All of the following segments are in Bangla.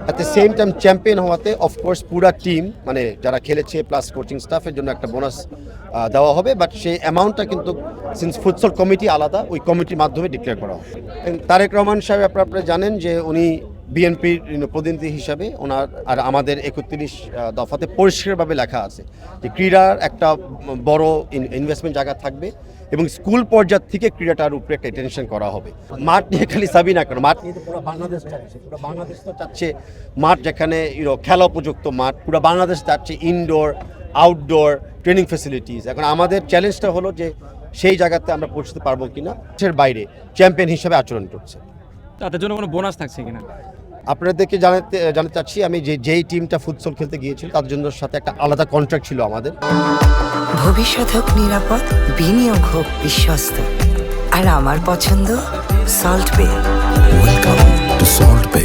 At the same time champion হওয়াতে অফকোর্স পুরা টিম মানে যারা খেলেছে প্লাস কোচিং স্টাফের জন্য একটা বোনাস দেওয়া হবে, বাট সেই অ্যামাউন্টটা কিন্তু সিন্স ফুটসল কমিটি আলাদা, ওই কমিটির মাধ্যমে ডিক্লেয়ার করা হবে। তারেক রহমান সাহেব আপনারা জানেন যে উনি বিএনপির প্রতিনিধি হিসাবে ওনার আর আমাদের 31 দফাতে পরিষ্কারভাবে লেখা আছে যে ক্রীড়ার একটা বড় ইনভেস্টমেন্ট জায়গা থাকবে এবং স্কুল পর্যায় থেকে ক্রীড়াটার উপরে একটা অ্যাটেনশন করা হবে। মাঠ নিয়ে খালি সাবি না কেন, মাঠ নিয়ে তো পুরো বাংলাদেশ চাচ্ছে, পুরো বাংলাদেশ তো চাচ্ছে মাঠ যেখানে খেলা উপযুক্ত মাঠ, পুরো বাংলাদেশ চাচ্ছে ইনডোর আউটডোর ট্রেনিং ফ্যাসিলিটিস। এখন আমাদের চ্যালেঞ্জটা হলো যে সেই জায়গাতে আমরা পৌঁছতে পারবো কিনা, এর বাইরে চ্যাম্পিয়ন হিসেবে আচরণ করছে। তাদের জন্য কোনো বোনাস থাকছে কিনা আপনাদেরকে জানাতে চাচ্ছি আমি যেই টিমটা ফুটসল খেলতে গিয়েছিল তাদের জন্য সাথে একটা আলাদা কন্ট্রাক্ট ছিল আমাদের। ভবিষ্যৎ হোক নিরাপদ, বিনিয়োগ হোক বিশ্বস্ত, আর আমার পছন্দ সল্ট বে। ওয়েলকাম টু সল্ট বে।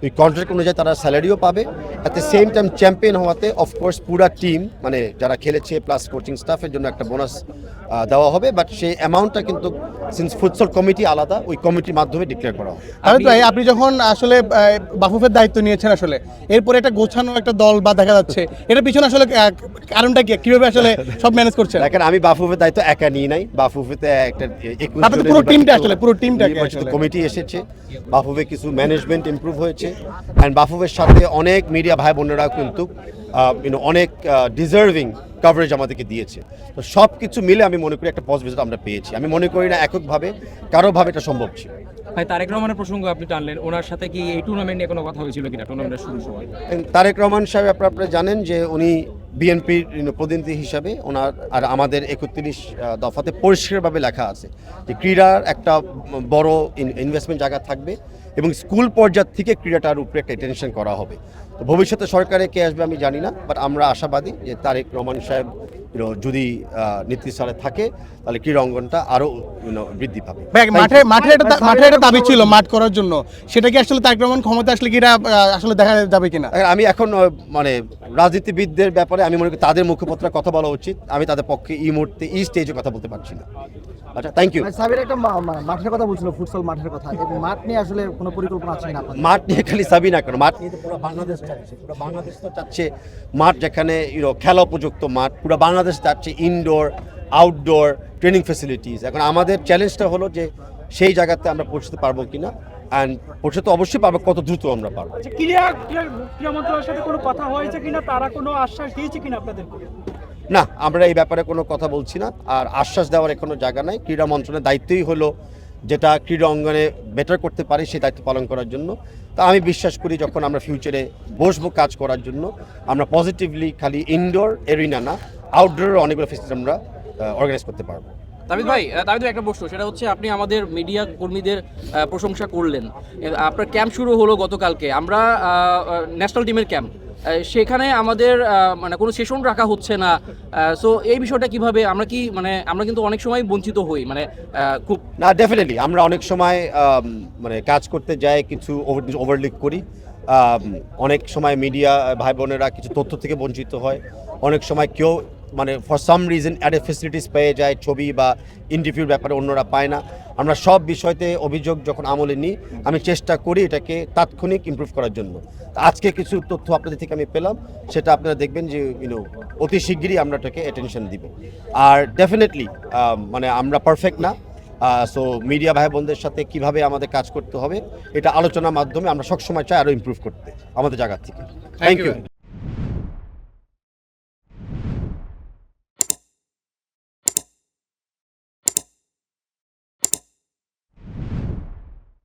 ওই কন্ট্রাক্ট অনুযায়ী তারা স্যালারিও পাবে, at the same time champion হওয়াতে অফকোর্স পুরা টিম মানে যারা খেলেছে প্লাস কোচিং স্টাফের জন্য একটা বোনাস দেওয়া হবে, বাট সেই অ্যামাউন্টটা কিন্তু সিন্স ফুটসল কমিটি আলাদা, ওই কমিটির মাধ্যমে ডিক্লেয়ার করা হবে। ভাই আপনি যখন আসলে বাফুফের দায়িত্ব নিয়েছেন আসলে এরপরে একটা গোছানো একটা দল বা দেখা যাচ্ছে এটার পিছনে আসলে কারণটা কি, কিভাবে আসলে সব ম্যানেজ করছেন? দেখেন আমি বাফুফের দায়িত্ব একা নিয়ে নাই, বাফুফেতে একটা পুরো টিমটা আসলে পুরো টিমটা কমিটি এসেছে, বাফুফে কিছু ম্যানেজমেন্ট ইমপ্রুভ হয়েছে অ্যান্ড বাফুফের সাথে অনেক মিডিয়া ভাই বোনেরা কিন্তু অনেক ডিজার্ভিং কভারেজ আমাদেরকে দিয়েছে। তো সব কিছু মিলে আমি মনে করি একটা পজিটিভ আমরা পেয়েছি। আমি মনে করি না এককভাবে কারোভাবে এটা সম্ভব ছিল। ভাই তারেক রহমানের প্রসঙ্গ আপনি টানলেন, ওনার সাথে কি এই টুর্নামেন্ট নিয়ে কোনো কথা হয়েছিল কিনা টুর্নামেন্টের শুরুর সময়? তারেক রহমান সাহেব আপনারা জানেন যে উনি বিএনপির প্রতিনিধি হিসাবে ওনার আর আমাদের 31 দফাতে পরিষ্কারভাবে লেখা আছে যে ক্রীড়ার একটা বড় ইনভেস্টমেন্ট জায়গা থাকবে এবং স্কুল পর্যায় থেকে ক্রীড়াটার উপরে একটা অ্যাটেনশন করা হবে। তো ভবিষ্যতে সরকারে কে আসবে আমি জানি না, বাট আমরা আশাবাদী যে তারেক রহমান সাহেব যদি নেতৃত্বে থাকে তাহলে ক্রীড়া অঙ্গনটা আরও বৃদ্ধি পাবে। মাঠে একটা দাবি ছিল মাঠ করার জন্য, সেটা কি আসলে তারেক রহমান ক্ষমতা আসলে কি আসলে দেখা যাবে কিনা? আমি এখন মানে রাজনীতিবিদদের ব্যাপারে আমি মনে করি তাদের মুখপত্রের কথা বলা উচিত, আমি তাদের পক্ষে এই মুহূর্তে এই স্টেজে কথা বলতে পারছি না। আচ্ছা, থ্যাংক ইউ। সাবির একটা মাঠের কথা বলছিল, ফুটসল মাঠের কথা, এবং মাঠ নিয়ে আসলে কোনো পরিকল্পনা আছে না? মাঠ নিয়ে খালি সাবি না কেন, মাঠ নিয়ে তো পুরো বাংলাদেশ চাচ্ছে, পুরো বাংলাদেশ তো চাচ্ছে মাঠ যেখানে খেলা উপযুক্ত মাঠ, পুরো বাংলাদেশ চাচ্ছে ইনডোর আউটডোর ট্রেনিং ফ্যাসিলিটিস। এখন আমাদের চ্যালেঞ্জটা হলো যে সেই জায়গাতে আমরা পৌঁছতে পারবো কিনা, অ্যান্ড পৌঁছতে অবশ্যই পারবো, কত দ্রুত আমরা পারবো। ক্রীড়া মন্ত্রণালয়ের সাথে কোনো কথা হয়েছে কিনা, তারা কোনো আশ্বাস দিয়েছে কিনা আপনাদের? না, আমরা এই ব্যাপারে কোনো কথা বলছি না, আর আশ্বাস দেওয়ার কোনো জায়গা নাই। ক্রীড়া মন্ত্রণালয়ের দায়িত্বই হলো যেটা ক্রীড়া অঙ্গনে বেটার করতে পারি সেই দায়িত্ব পালন করার জন্য। তা আমি বিশ্বাস করি যখন আমরা ফিউচারে বসবো কাজ করার জন্য, আমরা পজিটিভলি খালি ইনডোর এরিনা না আউটডোরের অনেকগুলো ফেসিলিটি আমরা অর্গানাইজ করতে পারবো। তাবিদ ভাই একটা প্রশ্ন, সেটা হচ্ছে আপনি আমাদের মিডিয়া কর্মীদের প্রশংসা করলেন। আপনার ক্যাম্প শুরু হলো গতকালকে, আমরা ন্যাশনাল টিমের ক্যাম্প, সেখানে আমাদের মানে কোনো সেশন রাখা হচ্ছে না। সো এই বিষয়টা কিভাবে আমরা কিন্তু অনেক সময় বঞ্চিত হই, খুব না, ডেফিনেটলি আমরা অনেক সময় কাজ করতে যাই কিছু ওভারলুক করি, অনেক সময় মিডিয়া ভাই বোনেরা কিছু তথ্য থেকে বঞ্চিত হয়, অনেক সময় কেউ for some reason added facilities পেয়ে যায়, ছবি বা ইন্টারভিউর ব্যাপারে অন্যরা পায় না। আমরা সব বিষয়তে অভিযোগ যখন আমলে নিই, আমি চেষ্টা করি এটাকে তাৎক্ষণিক ইমপ্রুভ করার জন্য। আজকে কিছু তথ্য আপনাদের থেকে আমি পেলাম, সেটা আপনারা দেখবেন যে অতি শিগগিরই আমরা এটাকে অ্যাটেনশন দিব। আর ডেফিনেটলি আমরা পারফেক্ট না, সো মিডিয়া ভাই বোনদের সাথে কীভাবে আমাদের কাজ করতে হবে এটা আলোচনার মাধ্যমে আমরা সবসময় চাই আরও ইমপ্রুভ করতে আমাদের জায়গা থেকে। Thank you.